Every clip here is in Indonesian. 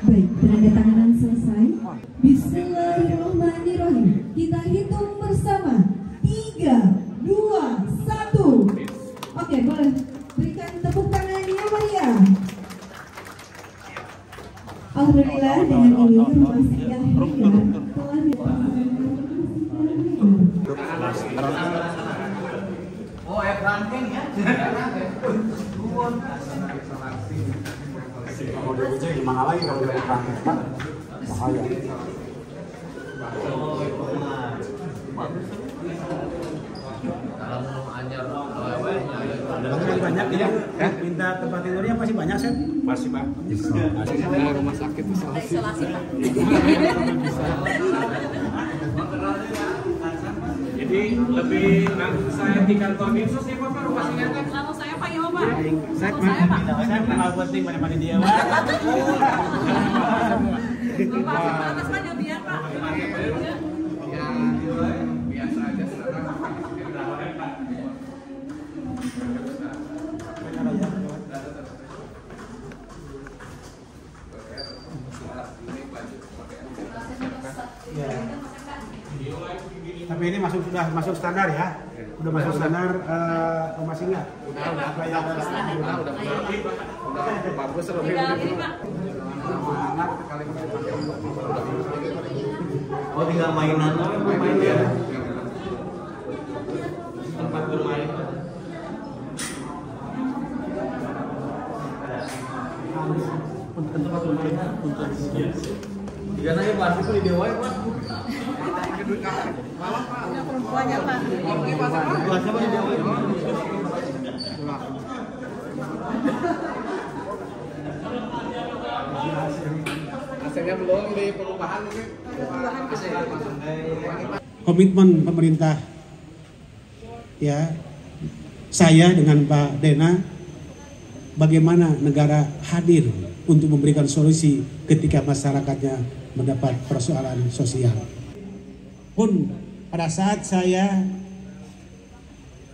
Baik, penandatanganan selesai. Bismillahirrahmanirrahim. Kita hitung bersama. 3, 2, 1. Oke, boleh berikan tepuk tangan yang meriah. Alhamdulillah, dengan ini rumah singgah Hilya telah ranking ya. Mau diuji gimana lagi kalau dari ranking kan? Bahaya. Yang banyak ya, minta tempat tidurnya masih banyak sih? Masih Pak. Masih rumah sakit isolasi Pak. Jadi lebih nanggung saya di kantor Dinsus ya Pak, rumah singgahnya. Lalu saya Pak, ya Pak. Saya kenal penting pada dia. Bapak panas Pak, biar Pak. Ya, biasa aja sekarang. Tapi ini sudah masuk standar ya? Udah masuk standar rumah singgah? Udah bagus lebih. Oh, tinggal mainan main ya. Tempat bermain. Tempat bermain untuk jika saya pasti itu di Dewa Pak. Perempuannya Pak. Kelasnya Pak di Dewa. Hasilnya belum di perubahan mungkin. Komitmen pemerintah ya, saya dengan Pak Dena, bagaimana negara hadir untuk memberikan solusi ketika masyarakatnya mendapat persoalan sosial. Pun pada saat saya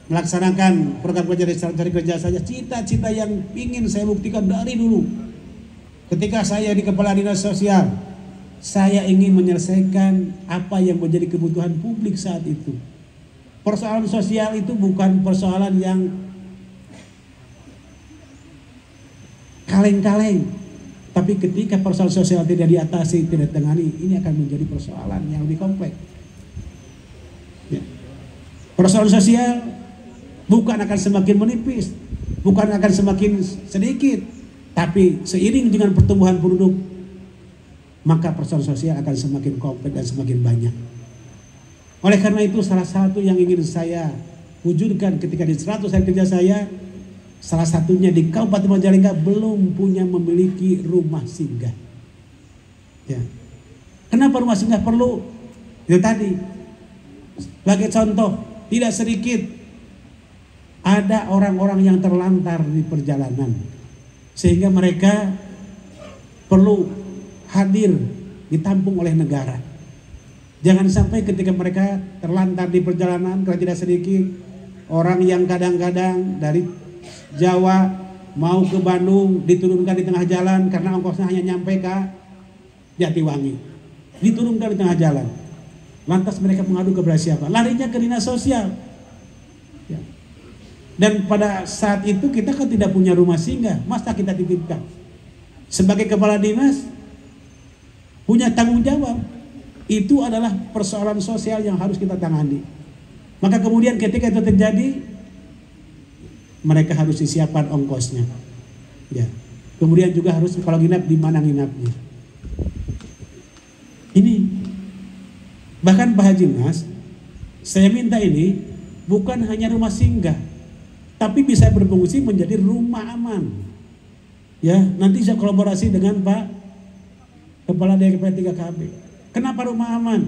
melaksanakan program kerja dari kerja saja, cita-cita yang ingin saya buktikan dari dulu. Ketika saya di Kepala Dinas Sosial, saya ingin menyelesaikan apa yang menjadi kebutuhan publik saat itu. Persoalan sosial itu bukan persoalan yang kaleng-kaleng, tapi ketika persoalan sosial tidak diatasi, tidak ditangani, ini akan menjadi persoalan yang lebih kompleks. Ya. Persoalan sosial bukan akan semakin menipis, bukan akan semakin sedikit, tapi seiring dengan pertumbuhan penduduk, maka persoalan sosial akan semakin kompleks dan semakin banyak. Oleh karena itu, salah satu yang ingin saya wujudkan ketika di 100 hari kerja saya, salah satunya di Kabupaten Majalengka belum memiliki rumah singgah. Ya. Kenapa rumah singgah perlu? Itu tadi, sebagai contoh, tidak sedikit ada orang-orang yang terlantar di perjalanan, sehingga mereka perlu hadir ditampung oleh negara. Jangan sampai ketika mereka terlantar di perjalanan, karena tidak sedikit orang yang kadang-kadang dari Jawa mau ke Bandung diturunkan di tengah jalan karena ongkosnya hanya nyampe ke Jatiwangi, diturunkan di tengah jalan. Lantas mereka mengadu kepada siapa? Larinya ke dinas sosial. Ya. Dan pada saat itu kita kan tidak punya rumah singgah, masa kita titipkan? Sebagai kepala dinas punya tanggung jawab. Itu adalah persoalan sosial yang harus kita tangani. Maka kemudian ketika itu terjadi, mereka harus disiapkan ongkosnya. Ya. Kemudian juga harus kalau nginap di mana nginapnya. Ini bahkan Pak Haji Mas, saya minta ini bukan hanya rumah singgah, tapi bisa berfungsi menjadi rumah aman. Ya, nanti saya kolaborasi dengan Pak Kepala DKP 3KB. Kenapa rumah aman?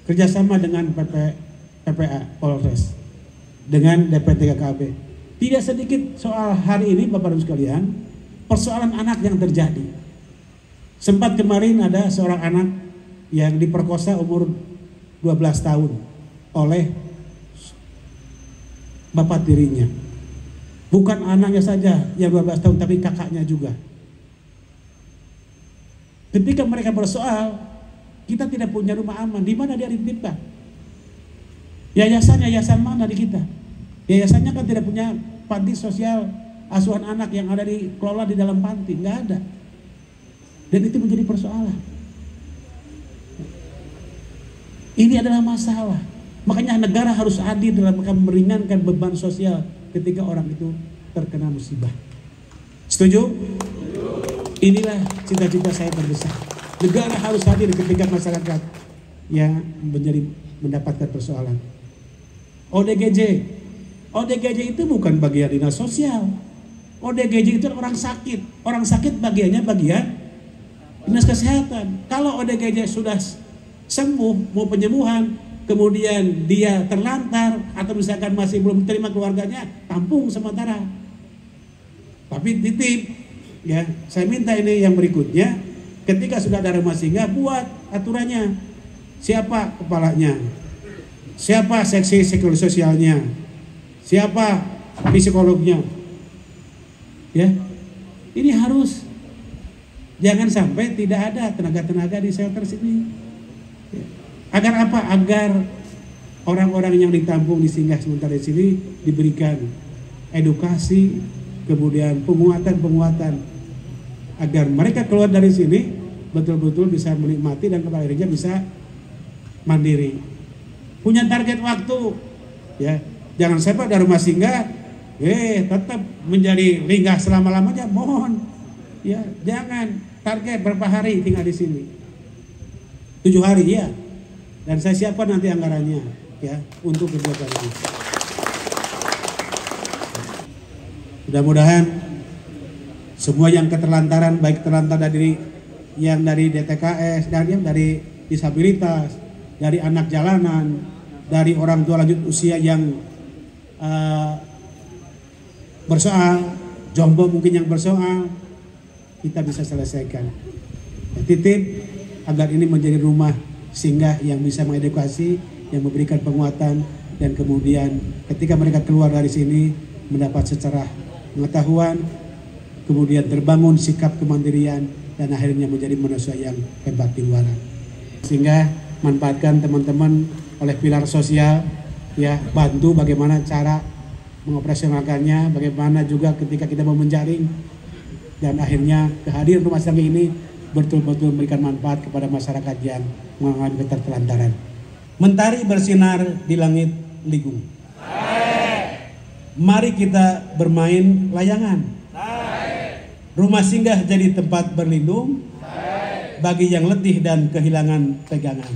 Kerjasama dengan PPA Polres, dengan DP3KB. Tidak sedikit soal hari ini Bapak Ibu sekalian, persoalan anak yang terjadi. Sempat kemarin ada seorang anak yang diperkosa umur 12 tahun oleh bapak tirinya. Bukan anaknya saja yang 12 tahun, tapi kakaknya juga. Ketika mereka bersoal, kita tidak punya rumah aman, di mana dia dititipkan? Yayasan mana di kita? Yayasannya kan tidak punya panti sosial asuhan anak yang ada dikelola di dalam panti, nggak ada. Dan itu menjadi persoalan. Ini adalah masalah. Makanya negara harus adil dalam meringankan beban sosial ketika orang itu terkena musibah. Setuju? Inilah cita-cita saya terbesar. Negara harus hadir ketika masyarakat yang mendapatkan persoalan. ODGJ itu bukan bagian dinas sosial. ODGJ itu orang sakit. Orang sakit bagiannya bagian dinas kesehatan. Kalau ODGJ sudah sembuh, mau penyembuhan, kemudian dia terlantar atau misalkan masih belum terima keluarganya, tampung sementara. Tapi titip, ya, saya minta ini yang berikutnya, ketika sudah ada rumah singgah, buat aturannya. Siapa kepalanya? Siapa seksi psikososialnya? Siapa psikolognya? Ya, ini harus. Jangan sampai tidak ada tenaga-tenaga di shelter sini. Agar apa? Agar orang-orang yang ditampung di singgah sementara di sini diberikan edukasi, kemudian penguatan agar mereka keluar dari sini betul-betul bisa menikmati dan pada akhirnya bisa mandiri. Punya target waktu, ya. Jangan sampai dari rumah singgah tetap menjadi linggah selama-lamanya, mohon. Ya, jangan target berapa hari tinggal di sini. 7 hari ya. Dan saya siapkan nanti anggarannya ya untuk kegiatan ini. Mudah-mudahan semua yang keterlantaran, baik terlantar dari DTKS, dan yang dari disabilitas, dari anak jalanan, dari orang tua lanjut usia yang bersoal, jomblo mungkin yang bersoal, kita bisa selesaikan. Titip agar ini menjadi rumah singgah yang bisa mengedukasi, yang memberikan penguatan, dan kemudian ketika mereka keluar dari sini mendapat secara pengetahuan, kemudian terbangun sikap kemandirian, dan akhirnya menjadi manusia yang hebat di luar. Sehingga manfaatkan teman-teman oleh pilar sosial, ya, bantu bagaimana cara mengoperasionalkannya, bagaimana juga ketika kita mau menjaring, dan akhirnya kehadiran rumah singgah ini betul-betul memberikan manfaat kepada masyarakat yang mengalami keterlantaran. Mentari bersinar di langit ligung. Mari kita bermain layangan. Rumah singgah jadi tempat berlindung bagi yang letih dan kehilangan pegangan.